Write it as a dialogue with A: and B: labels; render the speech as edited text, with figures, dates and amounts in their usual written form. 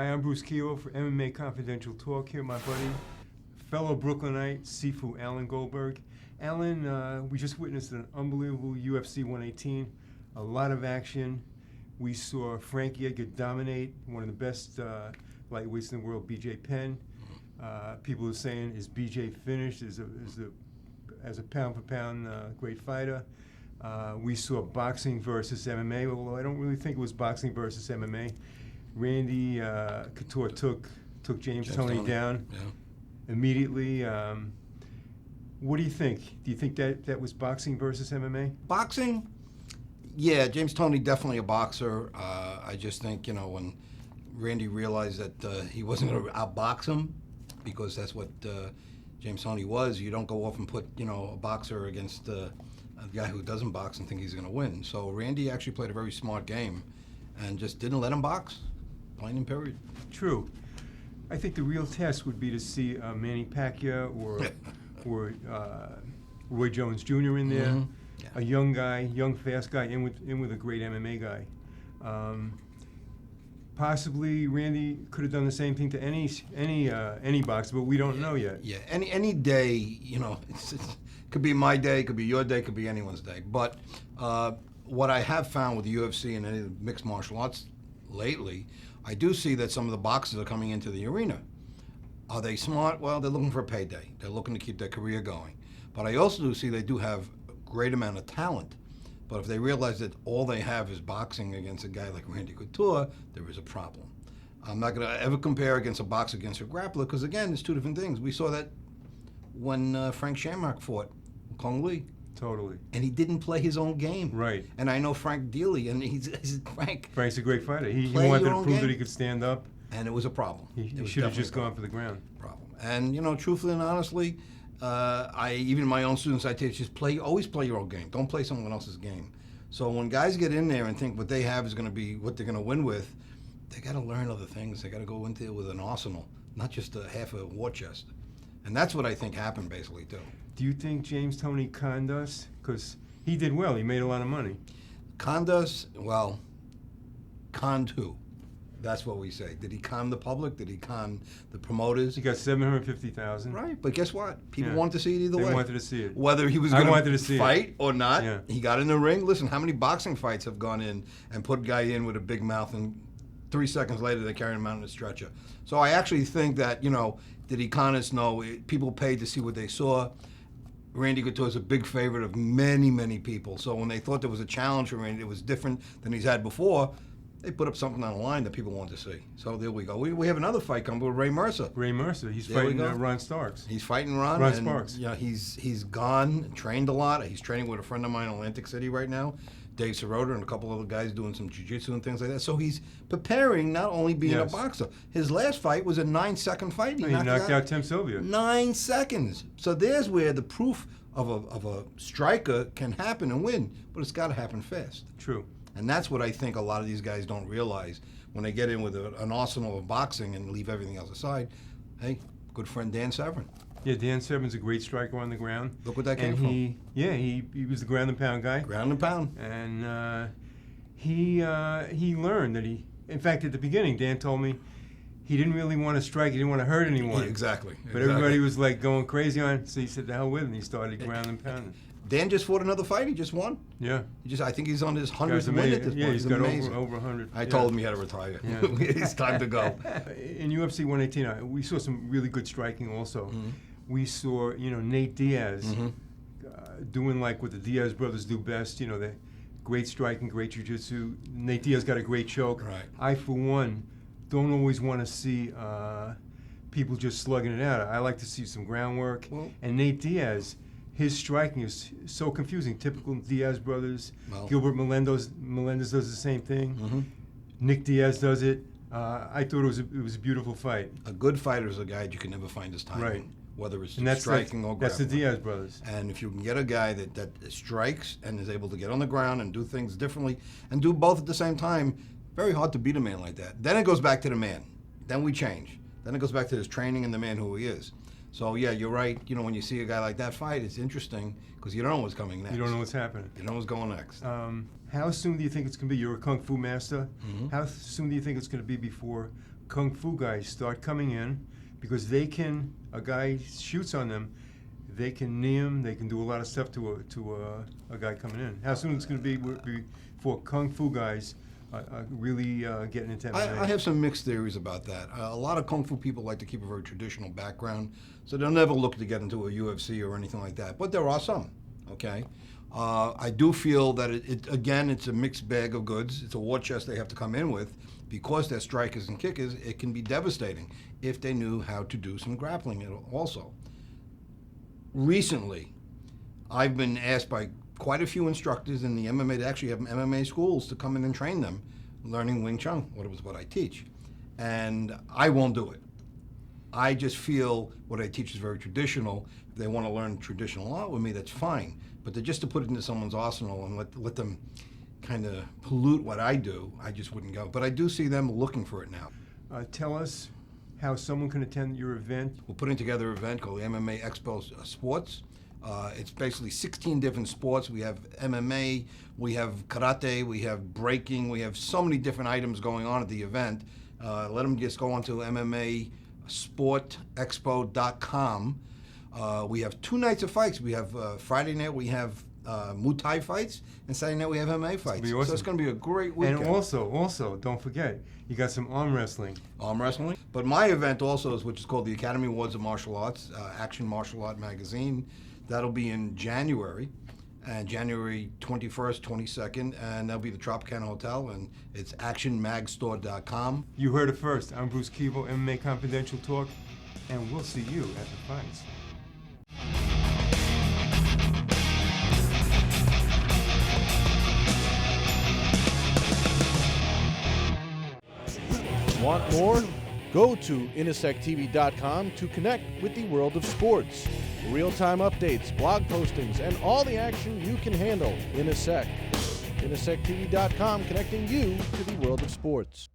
A: Hi, I'm Bruce KIVO for MMA Confidential Talk here, my buddy, fellow Brooklynite, Sifu Alan Goldberg. Alan, we just witnessed an unbelievable UFC 118, a lot of action. We saw Frankie Edgar dominate one of the best lightweights in the world, BJ Penn. People are saying, is BJ finished? As a pound-for-pound great fighter. We saw boxing versus MMA, although I don't really think it was boxing versus MMA. Randy Couture took James Toney down immediately. What do you think? Do you think that was boxing versus MMA?
B: Boxing? Yeah, James Toney definitely a boxer. I just think, when Randy realized that he wasn't going to outbox him, because that's what James Toney was. You don't go off and put, a boxer against a guy who doesn't box and think he's going to win. So Randy actually played a very smart game and just didn't let him box. Plain and period.
A: True. I think the real test would be to see Manny Pacquiao or Roy Jones Jr. in there.
B: Mm-hmm. Yeah.
A: A young guy, young fast guy, in with a great MMA guy. Possibly Randy could have done the same thing to any boxer, but we don't know yet.
B: Yeah, any day, it could be my day, could be your day, could be anyone's day. But what I have found with the UFC and any of the mixed martial arts lately, I do see that some of the boxers are coming into the arena. Are they smart? Well, they're looking for a payday. They're looking to keep their career going. But I also do see they do have a great amount of talent. But if they realize that all they have is boxing against a guy like Randy Couture, there is a problem. I'm not going to ever compare against a boxer against a grappler, because again, it's two different things. We saw that when Frank Shamrock fought Kong Lee.
A: Totally.
B: And he didn't play his own game.
A: Right.
B: And I know Frank Dealey, and he's Frank.
A: Frank's a great fighter. He wanted to prove that he could stand up.
B: And it was a problem.
A: He should have just gone for the ground.
B: Problem. And truthfully and honestly, even my own students I teach, always play your own game. Don't play someone else's game. So when guys get in there and think what they have is going to be what they're going to win with, they got to learn other things. They got to go into it with an arsenal, not just a half a war chest. And that's what I think happened basically too.
A: Do you think James Toney conned us? Because he did well. He made a lot of money.
B: Conned us? Well, conned who? That's what we say. Did he con the public? Did he con the promoters?
A: He got $750,000.
B: Right, but guess what? People wanted to see it either way.
A: They wanted to see it.
B: Whether he was going to fight or not, he got in the ring. Listen, how many boxing fights have gone in and put a guy in with a big mouth, and 3 seconds later they carry him out on a stretcher? So I actually think that, did he con us? No. People paid to see what they saw. Randy Couture is a big favorite of many, many people. So when they thought there was a challenge for Randy, it was different than he's had before. They put up something on the line that people want to see. So there we go. We have another fight coming with Ray Mercer.
A: Ray Mercer. He's fighting Ron Starks.
B: He's fighting Ron.
A: Ron Sparks.
B: He's gone, trained a lot. He's training with a friend of mine in Atlantic City right now, Dave Sirota, and a couple other guys doing some jiu-jitsu and things like that. So he's preparing, not only being a boxer. His last fight was a 9-second fight.
A: He knocked out Tim Sylvia.
B: 9 seconds. So there's where the proof of a striker can happen and win, but it's got to happen fast.
A: True.
B: And that's what I think a lot of these guys don't realize when they get in with an arsenal of boxing and leave everything else aside. Hey, good friend Dan Severn.
A: Yeah, Dan Severn's a great striker on the ground.
B: Look what that came from.
A: He was the ground and pound guy.
B: Ground and pound.
A: And he learned that in fact, at the beginning, Dan told me he didn't really want to strike. He didn't want to hurt anyone.
B: Yeah, exactly.
A: But everybody was like going crazy on it. So he said, "The hell with it," and he started ground and pounding.
B: Dan just fought another fight. He just won.
A: Yeah.
B: I think he's on his 100th win at this point.
A: Yeah, he's got
B: amazing.
A: over 100.
B: I told him he had to retire. Yeah. It's time to go.
A: In UFC 118, we saw some really good striking also. Mm-hmm. We saw, Nate Diaz doing like what the Diaz brothers do best. The great striking, great jiu-jitsu. Nate Diaz got a great choke.
B: Right.
A: I, for one, don't always want to see people just slugging it out. I like to see some groundwork.
B: Well,
A: and Nate Diaz, his striking is so confusing. Typical Diaz brothers.
B: Well,
A: Gilbert Melendez does the same thing.
B: Mm-hmm.
A: Nick Diaz does it. I thought it was a beautiful fight.
B: A good fighter is a guy you can never find his timing.
A: Right.
B: Whether it's
A: and
B: striking or grappling.
A: That's the Diaz brothers.
B: And if you can get a guy that strikes and is able to get on the ground and do things differently and do both at the same time, very hard to beat a man like that. Then it goes back to the man. Then we change. Then it goes back to his training and the man who he is. So, yeah, you're right. When you see a guy like that fight, it's interesting because you don't know what's coming next.
A: You don't know what's happening.
B: You know what's going next.
A: How soon do you think it's going to be? You're a Kung Fu master.
B: Mm-hmm.
A: How soon do you think it's going to be before kung fu guys start coming in, because they can, a guy shoots on them, they can knee him, they can do a lot of stuff to a guy coming in. How soon it's going to be before kung fu guys really getting into MMA?
B: I have some mixed theories about that. A lot of kung fu people like to keep a very traditional background, so they'll never look to get into a UFC or anything like that. But there are some, okay? I do feel that again, it's a mixed bag of goods. It's a war chest they have to come in with. Because they're strikers and kickers, it can be devastating if they knew how to do some grappling also. Recently, I've been asked by quite a few instructors in the MMA to actually have MMA schools to come in and train them, learning Wing Chun, what I teach. And I won't do it. I just feel what I teach is very traditional. If they want to learn traditional art with me, that's fine. But just to put it into someone's arsenal and let them kind of pollute what I do, I just wouldn't go. But I do see them looking for it now.
A: Tell us how someone can attend your event.
B: We're putting together an event called the MMA Expo Sports. It's basically 16 different sports. We have MMA, we have karate, we have breaking, we have so many different items going on at the event. Let them just go onto MMAsportexpo.com. We have 2 nights of fights. We have Friday night, we have Muay Thai fights, and Saturday night we have MMA fights.
A: Awesome.
B: So it's going to be a great weekend.
A: And also, don't forget, you got some arm wrestling.
B: Arm wrestling. But my event also is, which is called the Academy Awards of Martial Arts, Action Martial Art Magazine. That'll be in January, and January 21st, 22nd, and that'll be the Tropicana Hotel, and it's actionmagstore.com.
A: You heard it first. I'm Bruce KIVO, MMA Confidential Talk, and we'll see you at the fights.
C: Want more? Go to inasectv.com to connect with the world of sports. Real-time updates, blog postings, and all the action you can handle in a sec. Inasectv.com, connecting you to the world of sports.